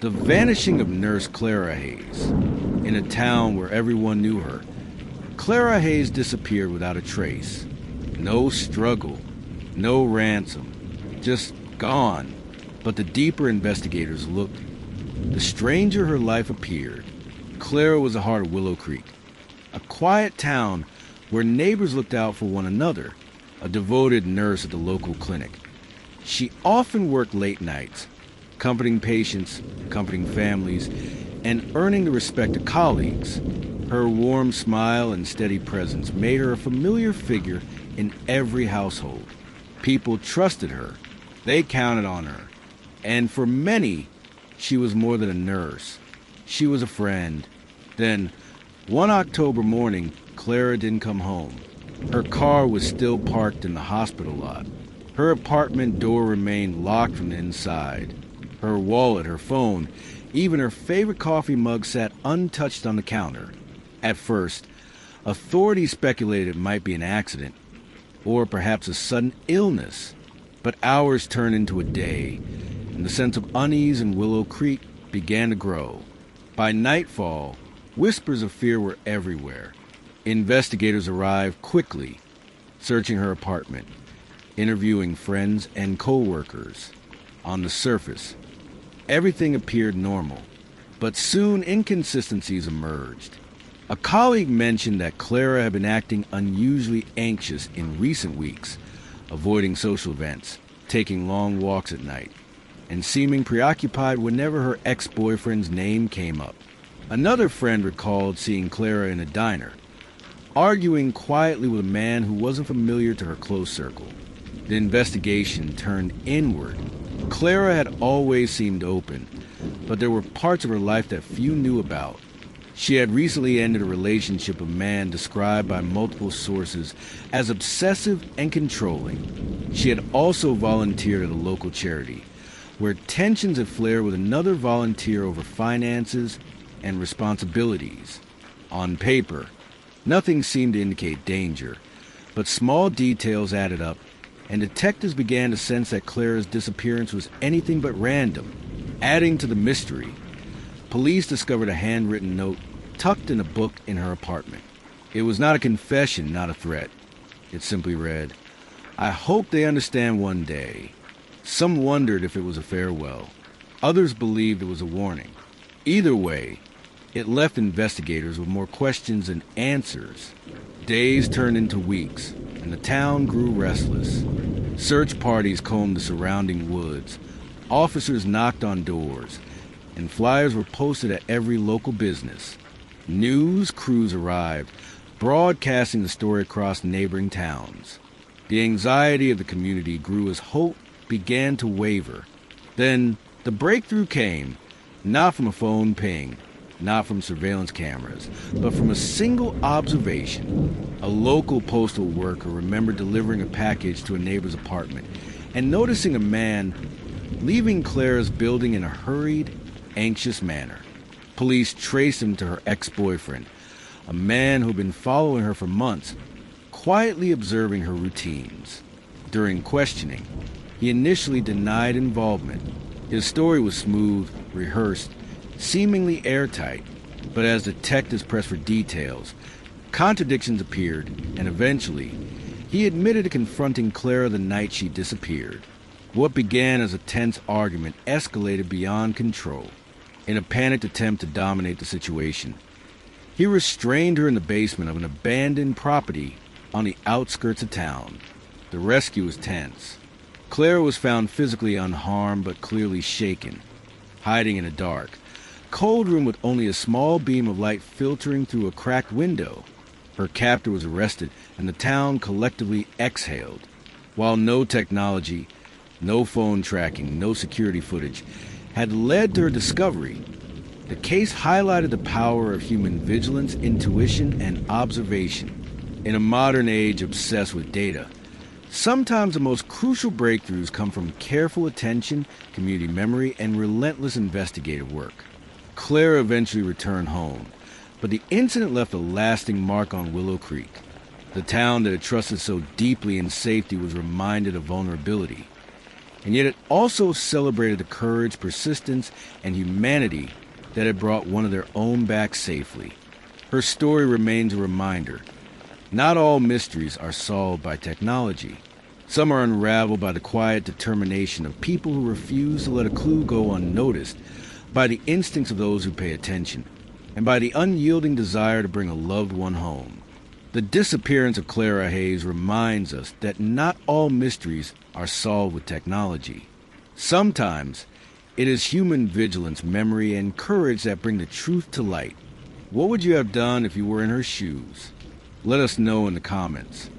The vanishing of Nurse Clara Hayes. In a town where everyone knew her, Clara Hayes disappeared without a trace. No struggle, no ransom, just gone. But the deeper investigators looked, the stranger her life appeared. Clara was the heart of Willow Creek, a quiet town where neighbors looked out for one another, a devoted nurse at the local clinic. She often worked late nights, comforting patients, comforting families, and earning the respect of colleagues. Her warm smile and steady presence made her a familiar figure in every household. People trusted her. They counted on her. And for many, she was more than a nurse. She was a friend. Then, one October morning, Clara didn't come home. Her car was still parked in the hospital lot. Her apartment door remained locked from the inside. Her wallet, her phone, even her favorite coffee mug sat untouched on the counter. At first, authorities speculated it might be an accident, or perhaps a sudden illness. But hours turned into a day, and the sense of unease in Willow Creek began to grow. By nightfall, whispers of fear were everywhere. Investigators arrived quickly, searching her apartment, interviewing friends and co-workers. On the surface, everything appeared normal, but soon inconsistencies emerged. A colleague mentioned that Clara had been acting unusually anxious in recent weeks, avoiding social events, taking long walks at night, and seeming preoccupied whenever her ex-boyfriend's name came up. Another friend recalled seeing Clara in a diner, arguing quietly with a man who wasn't familiar to her close circle. The investigation turned inward. Clara had always seemed open, but there were parts of her life that few knew about. She had recently ended a relationship with a man described by multiple sources as obsessive and controlling. She had also volunteered at a local charity, where tensions had flared with another volunteer over finances and responsibilities. On paper, nothing seemed to indicate danger, but small details added up, and detectives began to sense that Clara's disappearance was anything but random. Adding to the mystery, police discovered a handwritten note tucked in a book in her apartment. It was not a confession, not a threat. It simply read, "I hope they understand one day." Some wondered if it was a farewell. Others believed it was a warning. Either way, it left investigators with more questions than answers. Days turned into weeks, and the town grew restless. Search parties combed the surrounding woods. Officers knocked on doors, and flyers were posted at every local business. News crews arrived, broadcasting the story across neighboring towns. The anxiety of the community grew as hope began to waver. Then the breakthrough came, not from a phone ping, not from surveillance cameras, but from a single observation. A local postal worker remembered delivering a package to a neighbor's apartment and noticing a man leaving Clara's building in a hurried, anxious manner. Police traced him to her ex-boyfriend, a man who'd been following her for months, quietly observing her routines. During questioning, he initially denied involvement. His story was smooth, rehearsed, seemingly airtight, but as detectives pressed for details, contradictions appeared, and eventually, he admitted to confronting Clara the night she disappeared. What began as a tense argument escalated beyond control. In a panicked attempt to dominate the situation, he restrained her in the basement of an abandoned property on the outskirts of town. The rescue was tense. Clara was found physically unharmed but clearly shaken, hiding in a dark, cold room with only a small beam of light filtering through a cracked window. Her captor was arrested, and the town collectively exhaled. While no technology, no phone tracking, no security footage had led to her discovery, the case highlighted the power of human vigilance, intuition, and observation. In a modern age obsessed with data, sometimes the most crucial breakthroughs come from careful attention, community memory, and relentless investigative work. Clara eventually returned home, but the incident left a lasting mark on Willow Creek. The town that had trusted so deeply in safety was reminded of vulnerability. And yet it also celebrated the courage, persistence, and humanity that had brought one of their own back safely. Her story remains a reminder. Not all mysteries are solved by technology. Some are unraveled by the quiet determination of people who refuse to let a clue go unnoticed, by the instincts of those who pay attention, and by the unyielding desire to bring a loved one home. The disappearance of Clara Hayes reminds us that not all mysteries are solved with technology. Sometimes, it is human vigilance, memory, and courage that bring the truth to light. What would you have done if you were in her shoes? Let us know in the comments.